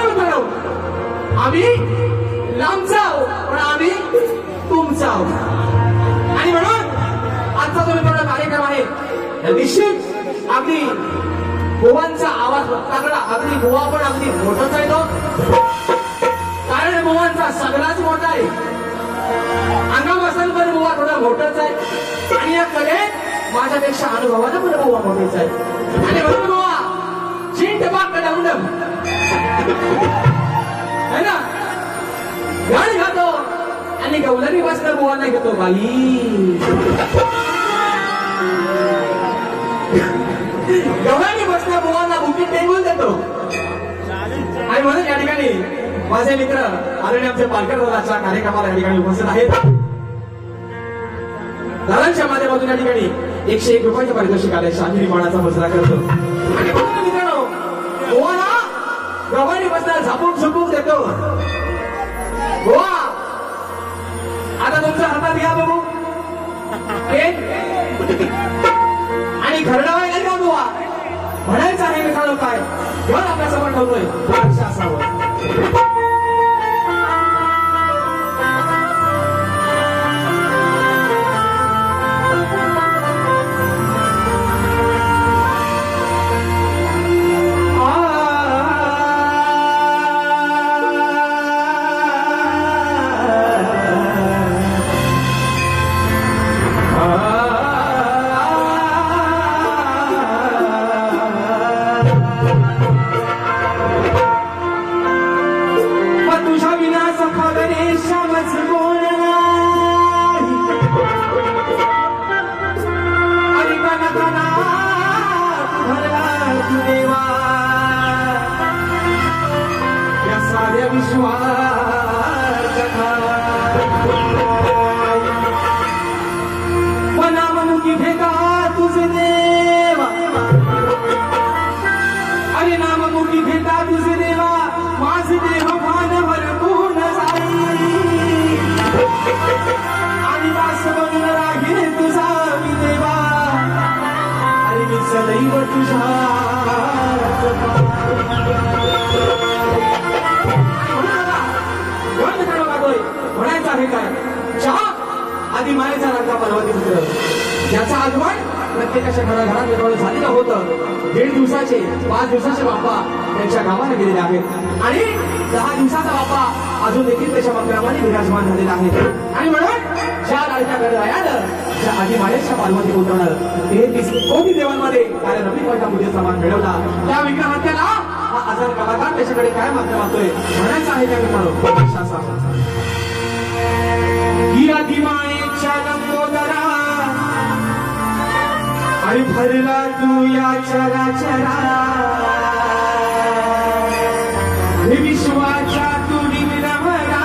मित्रांनो, आम्ही लांबचा आहोत पण आम्ही तुमचा आहोत आणि म्हणून आजचा जो मित्रांनो कार्यक्रम आहे निश्चित अगदी गोवांचा आवाज तगडा, अगदी गोवा पण अगदी मोठाच आहे तो, कारण गोवांचा सगळाच मोठा आहे. अंगापासून पण गोवा थोडा मोठाच आहे आणि या कलेत माझ्यापेक्षा अनुभवानं पण गोवा मोठेच आहे आणि म्हणून गोवा चिंट बाग डमडम है ना गाण गातो आणि गवलनी बसणं गोवांना घेतो बाई. गवलनी बसणं गोवांना बुकिंग टेबल देतो आणि म्हणून या ठिकाणी माझे मित्र आदरणीय आमचे पालकर दादाच्या कार्यक्रमाला या ठिकाणी उपस्थित आहेत. दादांच्या माध्यमातून या ठिकाणी 101 रुपयाचं पारितोषिक आलंय. शाहिरी मानाचा मुजरा करतो आणि म्हणून मित्रांनो गोवाला गव्हाणी बसणार झापूक झुपूक देतो. गोवा आता तुमच्या हातात घ्या बघू आणि खरडावायला का गोवा म्हणायचं आहे मित्रांनो काय घेऊन आपल्यासमोर ठेवतोय बादशाह असावं. म्हणायचं आहे काय चहा आधी मायेचा रंगा पर्वती मित्र याचा आगमन प्रत्येकाच्या घराघरात निर्माण झालेलं होतं. 1.5 दिवसाचे 5 दिवसाचे बाप्पा त्यांच्या गावाला गेलेले आहेत आणि 10 दिवसाचा बाप्पा अजून देखील त्याच्या मंदिरामध्ये विराजमान झालेला आहे आणि म्हणून ज्या लाडक्या गणरायानं ज्या आधी मायेच्या पार्वती उतरवणार 33 कोटी देवांमध्ये कारण रविवारच्या पूजेचा मान मिळवला त्या विग्रहात्याला हा आजार कलाकार त्याच्याकडे काय मागणं मागतोय म्हणायचं आहे त्या मित्रांनो. ही आधी मायेच्या लंबोदरा आणि भरला तू या चराचरा विश्वाच्या तू निरमरा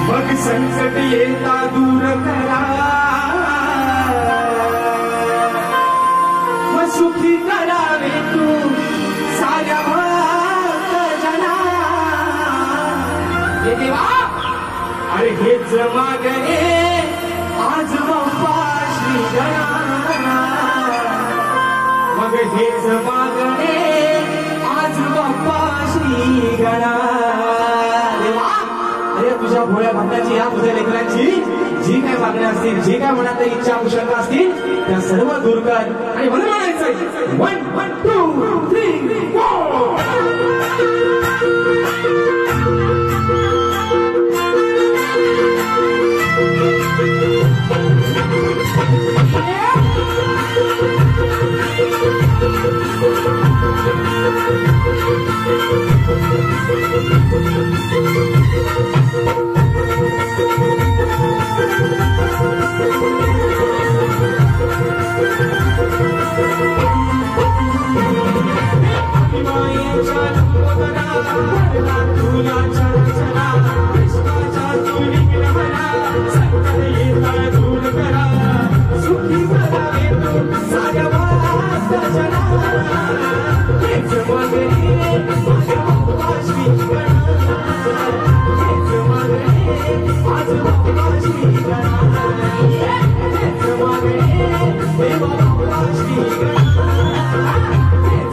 मग संकट येता दूर करा मग सुखी करावे तू साऱ्या भक्त जना. हे देवा अरे हेच मागणे आज बाप्पा श्री गणा मग हेच मागणे आज बाप्पा श्री गणा. देवा अरे तुझ्या भोळ्या भक्ताची या तुझ्या लेकरांची जी काय मागण्या असतील जी काय मनात इच्छा आशंका असतील त्या सर्व दूर कर आणि म्हणून म्हणायचं 1 2 3 Hey,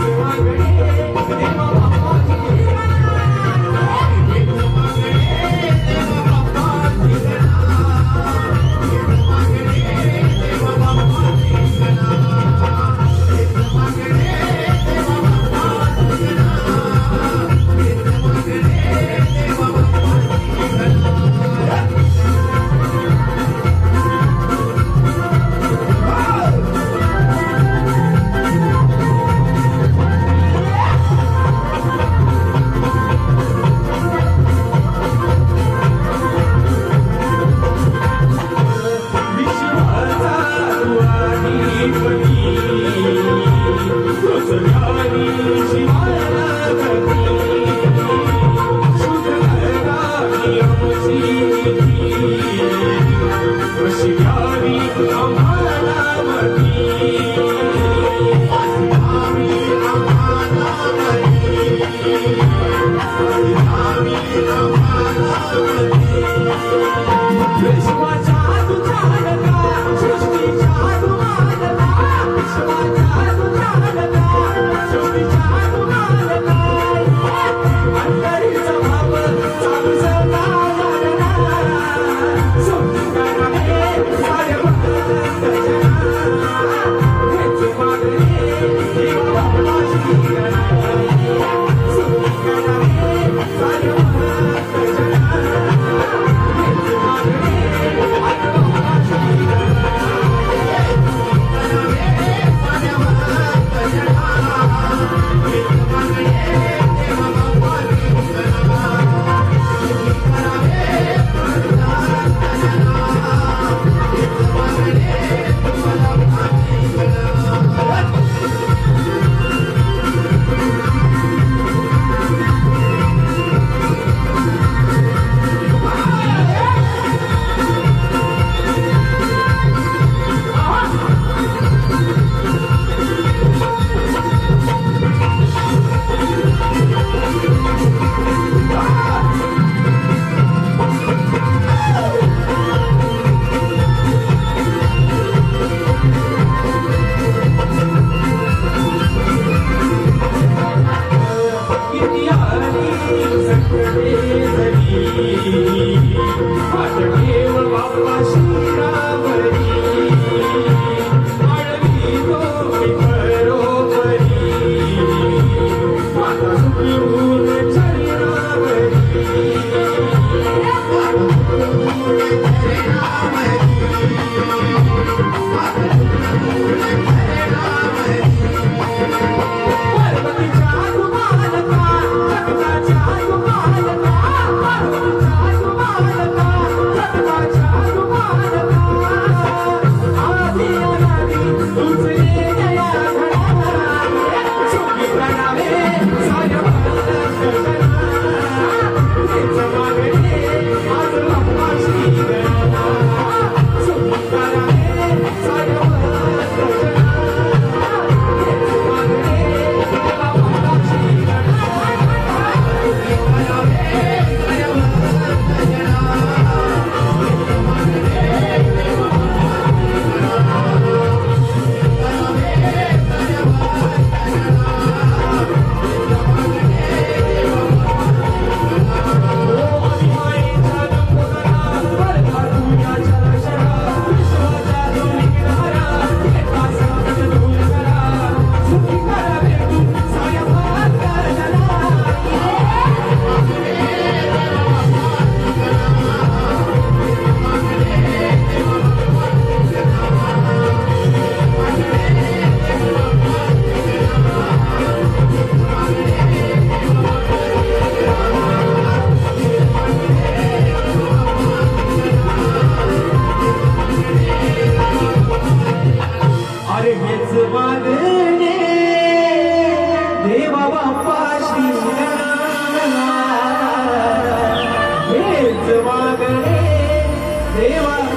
देवा